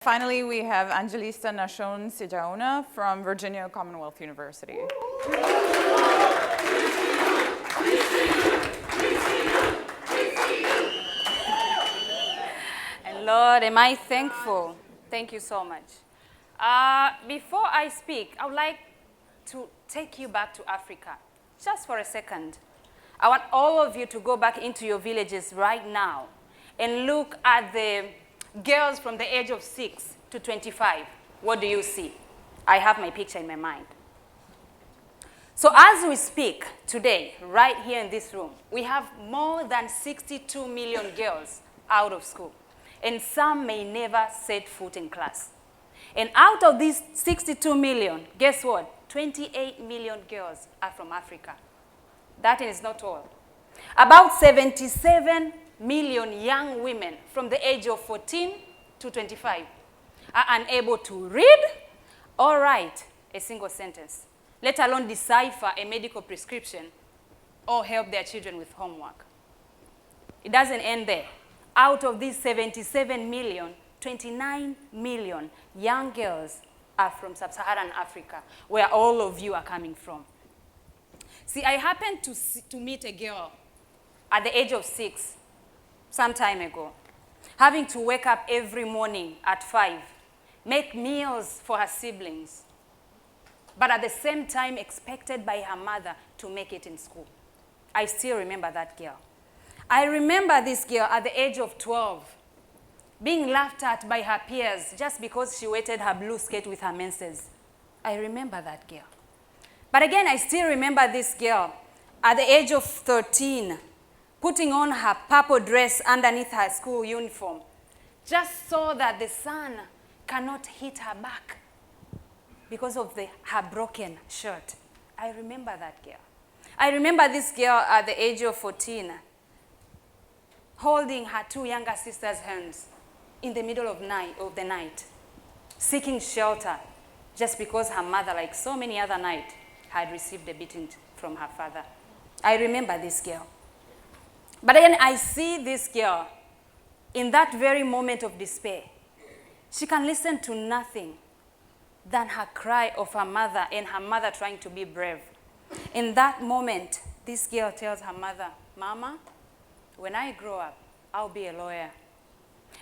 Finally, we have Angelista, Nashon, Sijaona from Virginia Commonwealth University. And Lord, am I thankful. Thank you so much. Before I speak, I would like to take you back to Africa, just for a second. I want all of you to go back into your villages right now and look at the girls from the age of 6 to 25. What do you see? I have my picture in my mind. So as we speak today, right here in this room, we have more than 62 million girls out of school. And some may never set foot in class. And out of these 62 million, guess what? 28 million girls are from Africa. That is not all. About 77 million young women from the age of 14 to 25 are unable to read or write a single sentence, let alone decipher a medical prescription or help their children with homework. It doesn't end there. Out of these 77 million, 29 million young girls are from sub-Saharan Africa, where all of you are coming from. See, I happened to meet a girl at the age of 6 some time ago, having to wake up every morning at 5, make meals for her siblings, but at the same time expected by her mother to make it in school. I still remember that girl. I remember this girl at the age of 12, being laughed at by her peers just because she wetted her blue skirt with her menses. I remember that girl. But again, I still remember this girl at the age of 13, putting on her purple dress underneath her school uniform, just so that the sun cannot hit her back because of her broken shirt. I remember that girl. I remember this girl at the age of 14, holding her 2 younger sisters' hands in the middle of the night, seeking shelter just because her mother, like so many other nights, had received a beating from her father. I remember this girl. But again, I see this girl in that very moment of despair. She can listen to nothing than her cry of her mother and her mother trying to be brave. In that moment, this girl tells her mother, "Mama, when I grow up, I'll be a lawyer.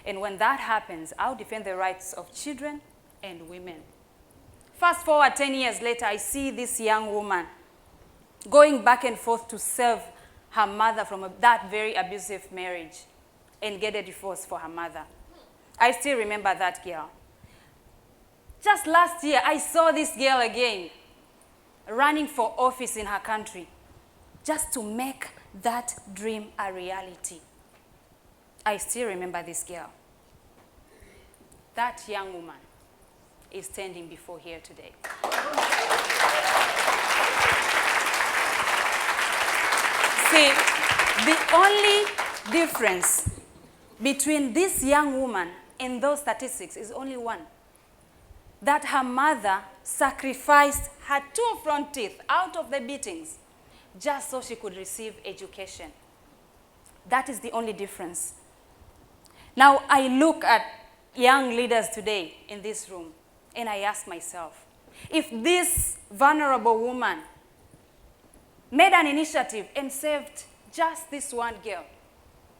And when that happens, I'll defend the rights of children and women." Fast forward 10 years later, I see this young woman going back and forth to serve her mother from that very abusive marriage and get a divorce for her mother. I still remember that girl. Just last year, I saw this girl again running for office in her country just to make that dream a reality. I still remember this girl. That young woman is standing before here today. See, the only difference between this young woman and those statistics is only one: that her mother sacrificed her 2 front teeth out of the beatings just so she could receive education. That is the only difference. Now, I look at young leaders today in this room, and I ask myself, if this vulnerable woman made an initiative and saved just this one girl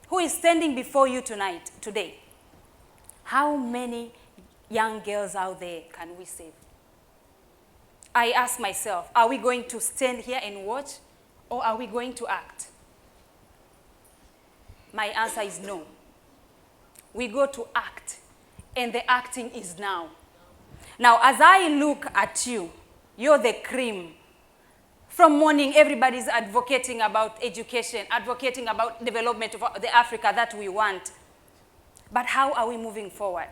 who is standing before you today, how many young girls out there can we save? I ask myself, are we going to stand here and watch, or are we going to act? My answer is no. We go to act, and the acting is now. Now, as I look at you, you're the cream. From morning, everybody's advocating about education, advocating about development of the Africa that we want. But how are we moving forward?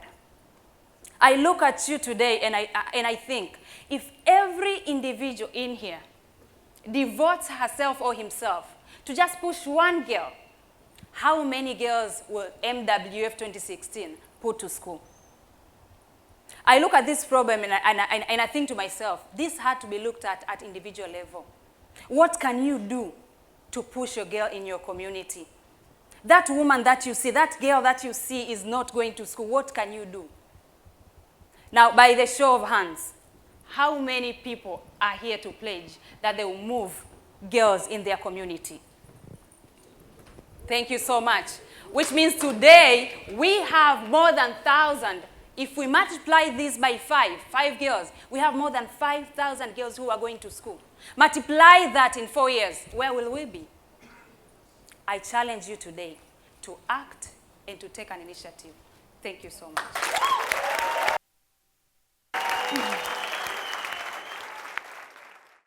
I look at you today and I think, if every individual in here devotes herself or himself to just push one girl, how many girls will MWF 2016 put to school? I look at this problem and I think to myself, this had to be looked at individual level. What can you do to push your girl in your community? That woman that you see, that girl that you see is not going to school. What can you do? Now, by the show of hands, how many people are here to pledge that they will move girls in their community? Thank you so much. Which means today, we have more than 1,000. If we multiply this by five girls, we have more than 5,000 girls who are going to school. Multiply that in 4 years, where will we be? I challenge you today to act and to take an initiative. Thank you so much.